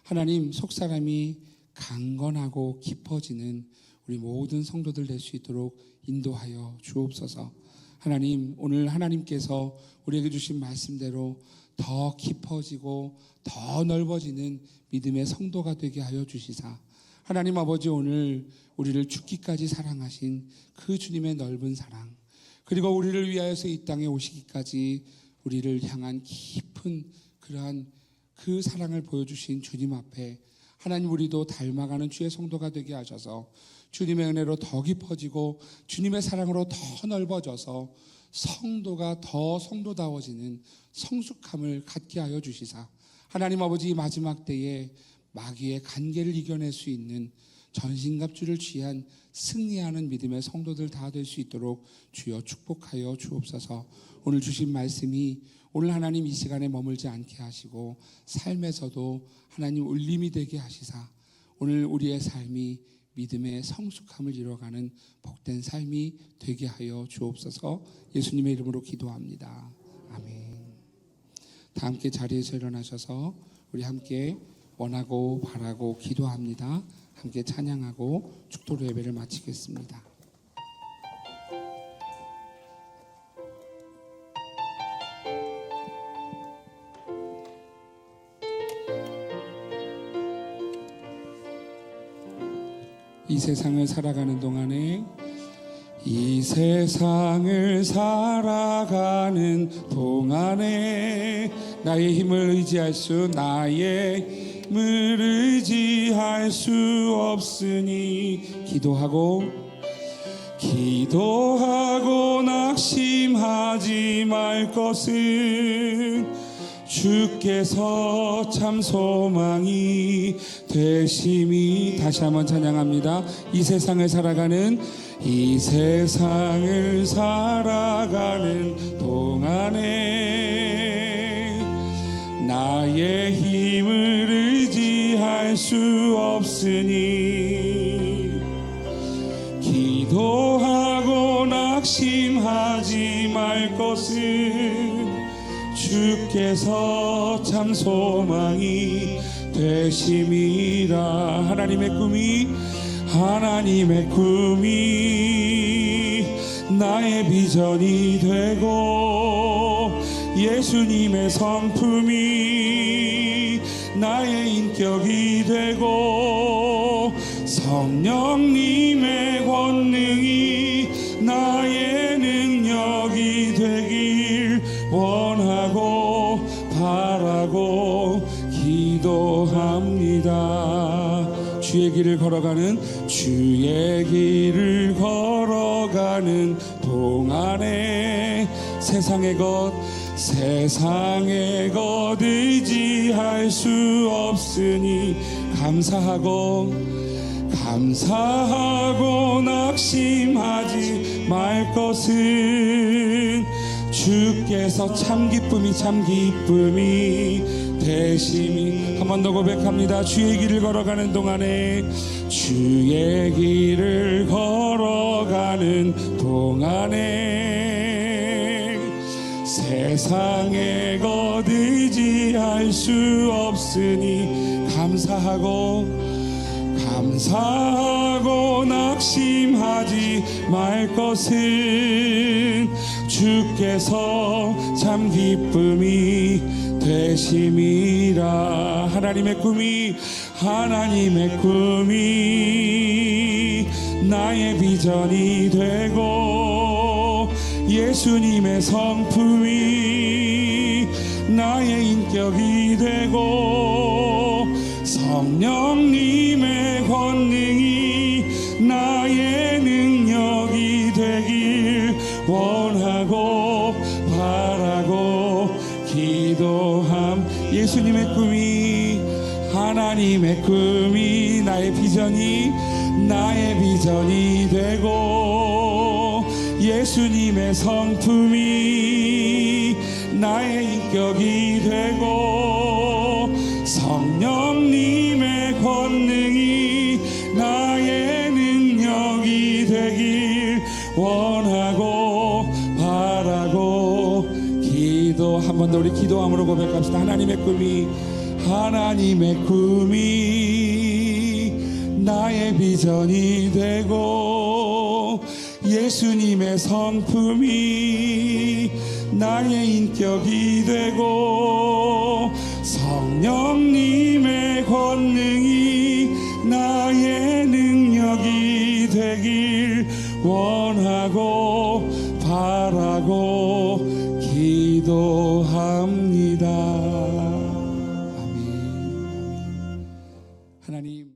하나님, 속사람이 강건하고 깊어지는 우리 모든 성도들 될 수 있도록 인도하여 주옵소서. 하나님, 오늘 하나님께서 우리에게 주신 말씀대로 더 깊어지고 더 넓어지는 믿음의 성도가 되게 하여 주시사, 하나님 아버지, 오늘 우리를 죽기까지 사랑하신 그 주님의 넓은 사랑, 그리고 우리를 위하여서 이 땅에 오시기까지 우리를 향한 깊은 그러한 그 사랑을 보여주신 주님 앞에 하나님, 우리도 닮아가는 주의 성도가 되게 하셔서 주님의 은혜로 더 깊어지고 주님의 사랑으로 더 넓어져서 성도가 더 성도다워지는 성숙함을 갖게 하여 주시사, 하나님 아버지, 마지막 때에 마귀의 간계를 이겨낼 수 있는 전신갑주를 취한 승리하는 믿음의 성도들 다 될 수 있도록 주여 축복하여 주옵소서. 오늘 주신 말씀이 오늘 하나님 이 시간에 머물지 않게 하시고 삶에서도 하나님 울림이 되게 하시사 오늘 우리의 삶이 믿음의 성숙함을 이뤄가는 복된 삶이 되게 하여 주옵소서. 예수님의 이름으로 기도합니다. 아멘. 다 함께 자리에서 일어나셔서 우리 함께 원하고 바라고 기도합니다. 함께 찬양하고 축도로 예배를 마치겠습니다. 이 세상을 살아가는 동안에 이 세상을 살아가는 동안에 나의 힘을 의지할 수 없으니 기도하고 낙심하지 말 것은 주께서 참 소망이 되심이. 다시 한번 찬양합니다. 이 세상을 살아가는 동안에 나의 힘을 의지할 수 없으니 기도하고 낙심하지 말 것은 주께서 참 소망이 되심이라. 하나님의 꿈이 나의 비전이 되고 예수님의 성품이 나의 인격이 되고 성령님의 권능이 나의 능력이 되길 원하고 바라고 기도합니다. 주의 길을 걸어가는 동안에 세상의 것 의지할 수 없으니 감사하고 낙심하지 말 것은 주께서 참 기쁨이 되심이. 한 번 더 고백합니다. 주의 길을 걸어가는 동안에 세상의 것 의지할 수 없으니 감사하고 낙심하지 말 것은 주께서 참 기쁨이 되심이라. 하나님의 꿈이 나의 비전이 되고 예수님의 성품이 나의 인격이 되고 성령님의 권능이 나의 능력이 되길 원하고 바라고 기도함. 예수님의 꿈이 하나님의 꿈이 나의 비전이 되고 예수님의 성품이 나의 인격이 되고 성령님의 권능이 나의 능력이 되길 원하고 바라고 기도. 한 번 더 우리 기도함으로 고백합시다. 하나님의 꿈이 나의 비전이 되고 예수님의 성품이 나의 인격이 되고 성령님의 권능이 나의 능력이 되길 원하고 바라고 기도합니다. 아멘. 하나님